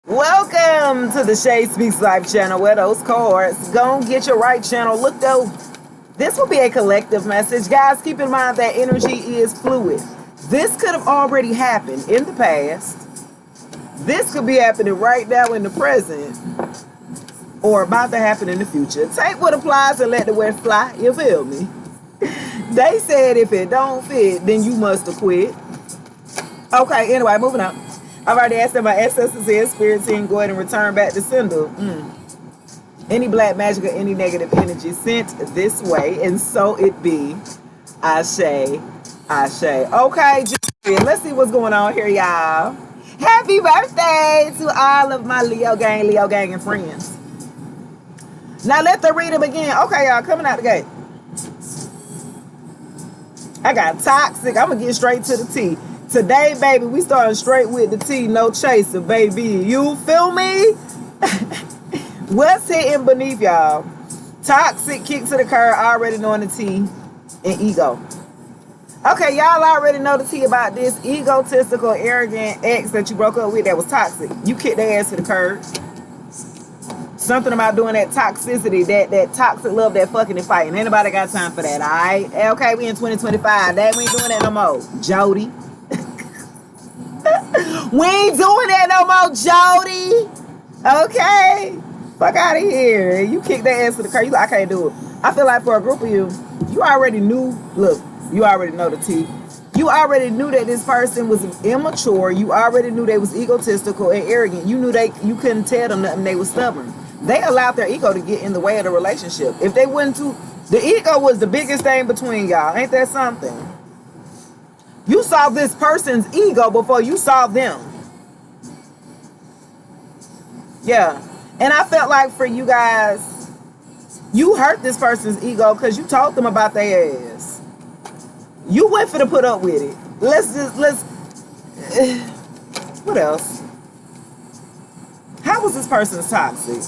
Welcome to the Shay Speaks Life channel where those cards gon' get your right channel. Look though, this will be a collective message. Guys, keep in mind that energy is fluid. This could have already happened in the past. This could be happening right now in the present or about to happen in the future. Take what applies and let the rest fly. You feel me? They said if it don't fit, then you must have quit. Okay, anyway, moving on. I've already asked that my ancestors and spirits and go ahead and return back to sender. Any black magic or any negative energy sent this way, and so it be. Ashe, Ashe. Okay, let's see what's going on here, y'all. Happy birthday to all of my Leo gang, and friends. Now let the reading begin. Okay, y'all, coming out the gate. I got toxic. I'm going to get straight to the T. Today, baby, we starting straight with the T, no chaser, baby. You feel me? What's hitting beneath y'all? Toxic, kick to the curb, already knowing the T, and ego. Okay, y'all already know the T about this egotistical, arrogant ex that you broke up with that was toxic. You kicked their ass to the curb. Something about doing that toxicity, that toxic love, that fucking and fighting. Ain't nobody got time for that, all right? Okay, we in 2025. That we ain't doing that no more. Jody. We ain't doing that no more, Jody. Okay? Fuck out of here. You kick that ass to the curb. You like, I can't do it. I feel like for a group of you, you already knew, look, you already know the T. You already knew that this person was immature. You already knew they was egotistical and arrogant. You knew you couldn't tell them nothing. They was stubborn. They allowed their ego to get in the way of the relationship. If they wouldn't the ego was the biggest thing between y'all. Ain't that something? You saw this person's ego before you saw them. Yeah. And I felt like for you guys, you hurt this person's ego because you told them about their ass. You went for to put up with it. What else? How was this person's toxic?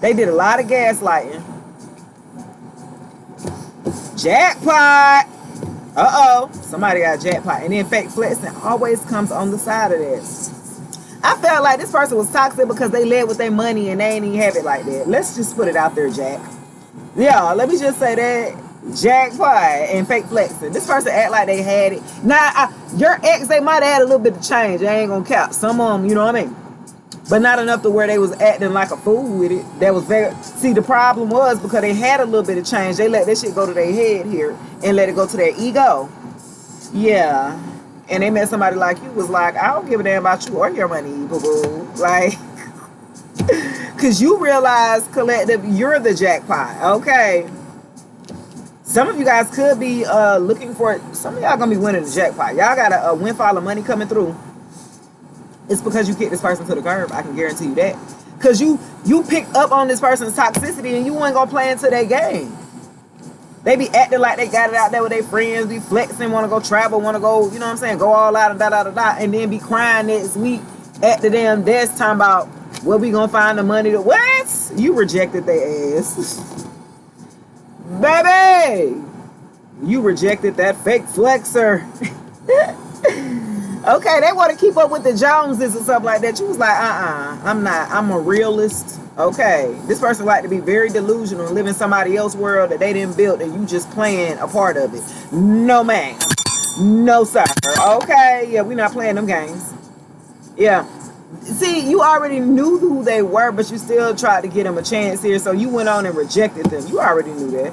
They did a lot of gaslighting. Jackpot. Uh-oh, somebody got a jackpot. And then fake flexing always comes on the side of that. I felt like this person was toxic because they led with their money and they ain't even have it like that. Let's just put it out there, Jack. Yeah, let me just say that. Jackpot and fake flexing. This person act like they had it. Now, your ex, they might have had a little bit of change. I ain't gonna count. Some of them, you know what I mean? But not enough to where they was acting like a fool with it. That was very... See, the problem was because they had a little bit of change. They let that shit go to their head here and let it go to their ego. Yeah. And they met somebody like you was like, I don't give a damn about you or your money, boo-boo. Like... Because you realize, collective, you're the jackpot. Okay? Some of you guys could be looking for it. Some of y'all gonna be winning the jackpot. Y'all got a windfall of money coming through. It's because you kicked this person to the curb. I can guarantee you that. Because you picked up on this person's toxicity and you ain't gonna play into their game. They be acting like they got it out there with their friends, be flexing, want to go travel, want to go, you know what I'm saying, go all out and da-da-da-da, and then be crying next week at the damn desk talking about where we gonna find the money to... What? You rejected their ass. Baby! You rejected that fake flexer. Okay, they want to keep up with the Joneses or something like that. You was like, I'm not. I'm a realist. Okay. This person like to be very delusional and live in somebody else's world that they didn't build and you just playing a part of it. No, ma'am. No, sir. Okay. Yeah, we're not playing them games. Yeah. See, you already knew who they were, but you still tried to get them a chance here, so you went on and rejected them. You already knew that.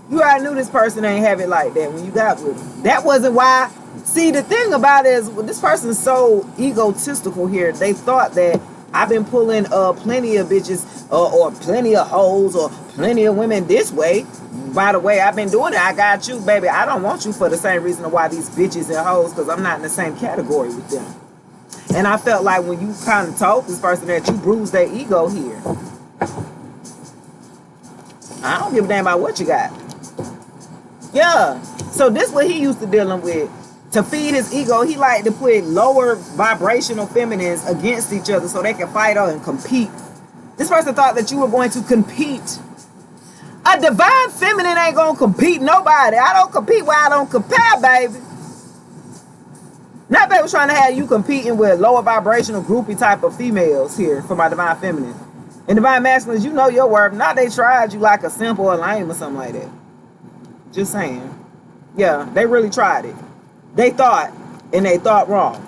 You already knew this person ain't have it like that when you got with them. That wasn't why... See, the thing about it is, this person's so egotistical here. They thought that I've been pulling plenty of bitches or plenty of hoes or plenty of women this way. By the way, I've been doing it. I got you, baby. I don't want you for the same reason why these bitches and hoes, because I'm not in the same category with them. And I felt like when you kind of told this person that you bruised their ego here. I don't give a damn about what you got. Yeah. So this what he used to dealing with. To feed his ego, he liked to put lower vibrational feminines against each other so they can fight out and compete. This person thought that you were going to compete. A divine feminine ain't going to compete nobody. I don't compete where I don't compare, baby. Not they was trying to have you competing with lower vibrational groupie type of females here for my divine feminine. And divine masculines, you know your worth. Not they tried you like a simple or lame or something like that. Just saying. Yeah, they really tried it. They thought, and they thought wrong.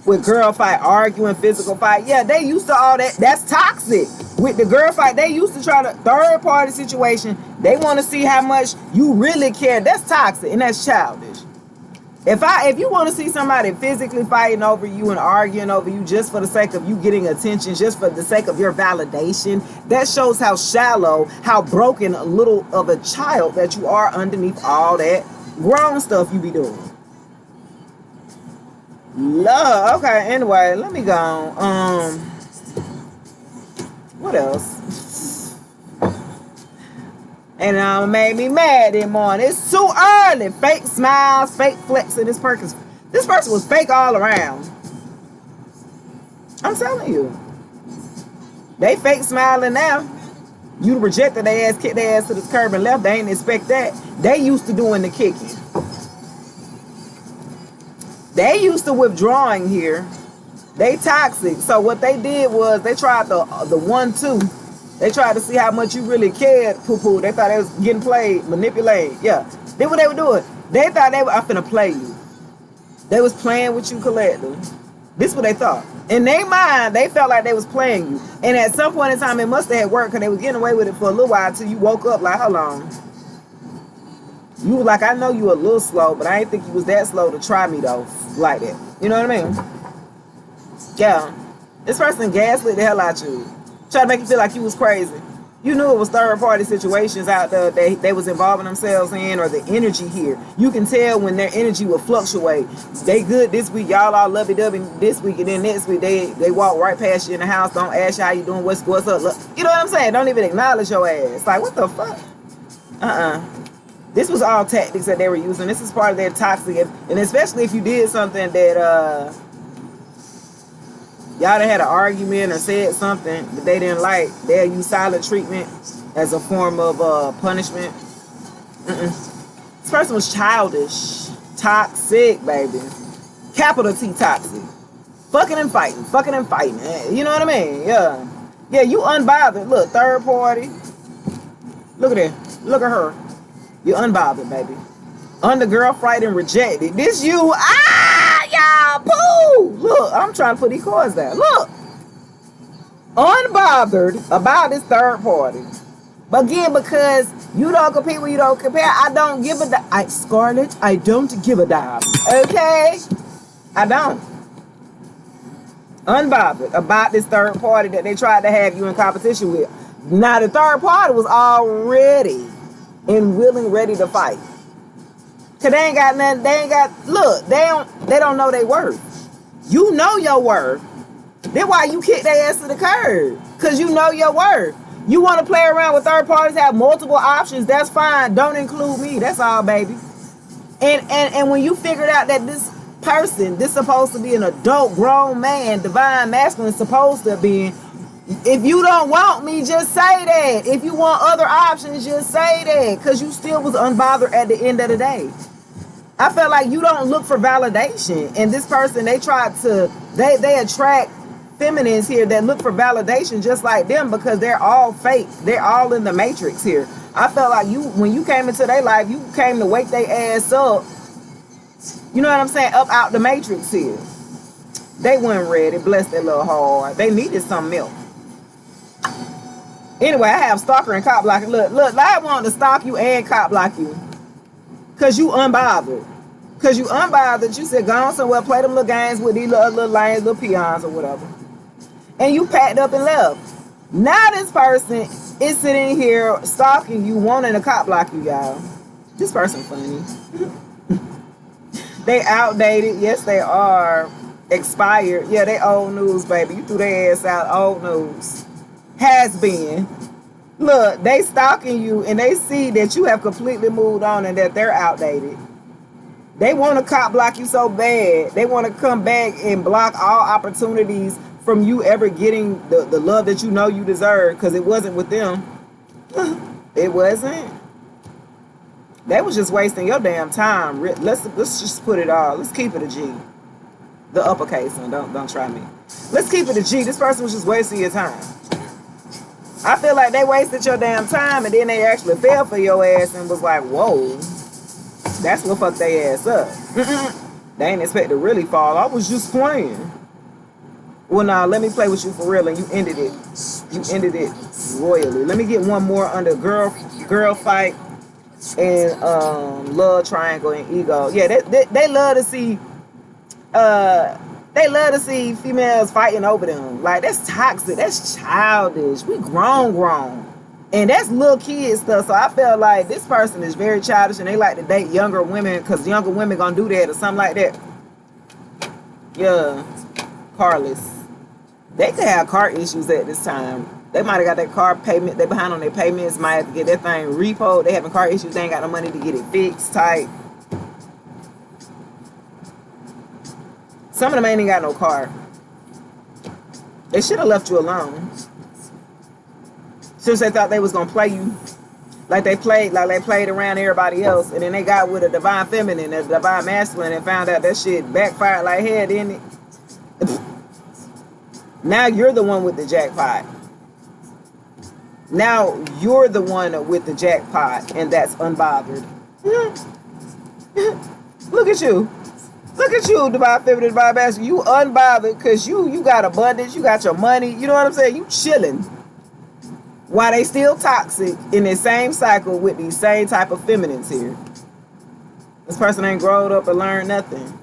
With girl fight, arguing, physical fight. Yeah, they used to all that. That's toxic. With the girl fight, they used to try to third party situation. They want to see how much you really care. That's toxic and that's childish. If you want to see somebody physically fighting over you and arguing over you just for the sake of you getting attention, just for the sake of your validation, that shows how shallow, how broken a little of a child that you are underneath all that grown stuff you be doing. Love. Okay, anyway, let me go. What else? And made me mad this morning. It's too early. Fake smiles, fake flexing. This person was fake all around. I'm telling you. They fake smiling now. You rejected their ass, kicked their ass to the curb and left. They ain't expect that. They used to doing the kicking. They used to withdrawing here. They toxic. So what they did was they tried the 1-2. They tried to see how much you really cared, poo-poo. They thought they was getting played, manipulated. Yeah. Then what they were doing, they thought they were finna play you. They was playing with you collective. This is what they thought. In their mind, they felt like they was playing you. And at some point in time, it must have had worked because they was getting away with it for a little while until you woke up like, hold on. You was like, I know you a little slow, but I ain't think you was that slow to try me though, like that. You know what I mean? Yeah. This person gaslit the hell out you. Try to make you feel like you was crazy. You knew it was third party situations out there they was involving themselves in, or the energy here. You can tell when their energy will fluctuate. They good this week, y'all all lovey-dovey this week, and then next week they walk right past you in the house, don't ask you how you doing, what's up. Look, you know what I'm saying? Don't even acknowledge your ass. Like, what the fuck? This was all tactics that they were using. This is part of their toxic, and especially if you did something that y'all done had an argument or said something that they didn't like, they'll use silent treatment as a form of punishment. This person was childish, toxic, baby. Capital T toxic. Fucking and fighting. You know what I mean? Yeah. Yeah, you unbothered. Look, third party. Look at that. Look at her. You unbothered, baby. Under girl fighting rejected. This you. Y'all, poo! Look, I'm trying to put these cards down. Look. Unbothered about this third party. But again, because you don't compete when you don't compare, I don't give a damn. Scarlett, I don't give a damn. Okay? I don't. Unbothered about this third party that they tried to have you in competition with. Now, the third party was already and willing, ready to fight. Cause they ain't got nothing, they don't know their worth. You know your worth. That's why you kick their ass to the curb. Cause you know your worth. You want to play around with third parties, have multiple options, that's fine. Don't include me. That's all, baby. And when you figured out that this person, this supposed to be an adult, grown man, divine masculine, supposed to be, if you don't want me, just say that. If you want other options, just say that. Because you still was unbothered at the end of the day. I felt like you don't look for validation. And this person, they attract feminines here that look for validation just like them because they're all fake. They're all in the matrix here. I felt like when you came into their life, you came to wake their ass up. You know what I'm saying? Up out the matrix here. They weren't ready. Bless their little heart. They needed some milk. Anyway, I have stalker and cop blocking. Look, I want to stalk you and cop block you. Because you unbothered. Because you unbothered. You said, go on somewhere, play them little games with these little lanes, little peons or whatever. And you packed up and left. Now this person is sitting here stalking you, wanting to cop block you, y'all. This person funny. They outdated. Yes, they are. Expired. Yeah, they old news, baby. You threw their ass out. Old news. Has been. Look, they stalking you and they see that you have completely moved on and that they're outdated. They want to cop block you so bad. They want to come back and block all opportunities from you ever getting the love that you know you deserve because it wasn't with them. It wasn't. They was just wasting your damn time. Let's just put it all. Let's keep it a G. The uppercase one. Don't try me. Let's keep it a G. This person was just wasting your time. I feel like they wasted your damn time and then they actually fell for your ass and was like, whoa. That's what fucked their ass up. They ain't expect to really fall. I was just playing. Well, nah, let me play with you for real, and you ended it. You ended it royally. Let me get one more under girl fight and love triangle and ego. Yeah, they love to see females fighting over them. Like, that's toxic. That's childish. We grown. And that's little kid stuff. So I feel like this person is very childish and they like to date younger women because younger women gonna do that or something like that. Yeah. Carless. They could have car issues at this time. They might have got that car payment. They behind on their payments. Might have to get that thing repoed. They having car issues. They ain't got no money to get it fixed tight. Some of them ain't even got no car. They should have left you alone. Since they thought they was gonna play you like they played around everybody else, and then they got with a divine feminine as a divine masculine and found out that shit backfired like hell, didn't it? Now you're the one with the jackpot. Now you're the one with the jackpot, and that's unbothered. Look at you. Look at you, divine feminine, divine masculine. You unbothered because you got abundance, you got your money. You know what I'm saying? You chilling. While they still toxic in the same cycle with these same type of feminines here. This person ain't grown up and learned nothing.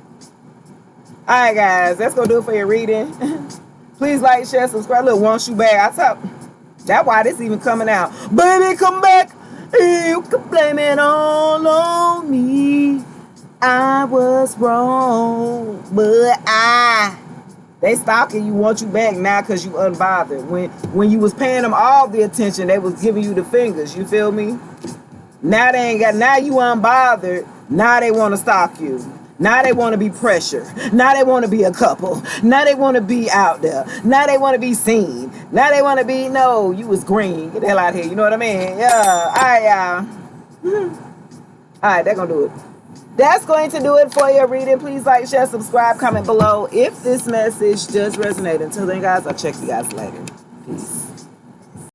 Alright guys, that's gonna do it for your reading. Please like, share, subscribe. Look, want you back. That's why this even coming out. Baby, come back. You can blame it all on me. I was wrong, but they stalking you, want you back now because you unbothered. When you was paying them all the attention, they was giving you the fingers. You feel me? Now they ain't got. Now you unbothered. Now they want to stalk you. Now they want to be pressured. Now they want to be a couple. Now they want to be out there. Now they want to be seen. Now they want to be. No, you was green. Get the hell out of here. You know what I mean? Yeah. All right, y'all. All right, they're gonna do it. That's going to do it for your reading. Please like, share, subscribe, comment below if this message does resonate. Until then, guys, I'll check you guys later. Peace.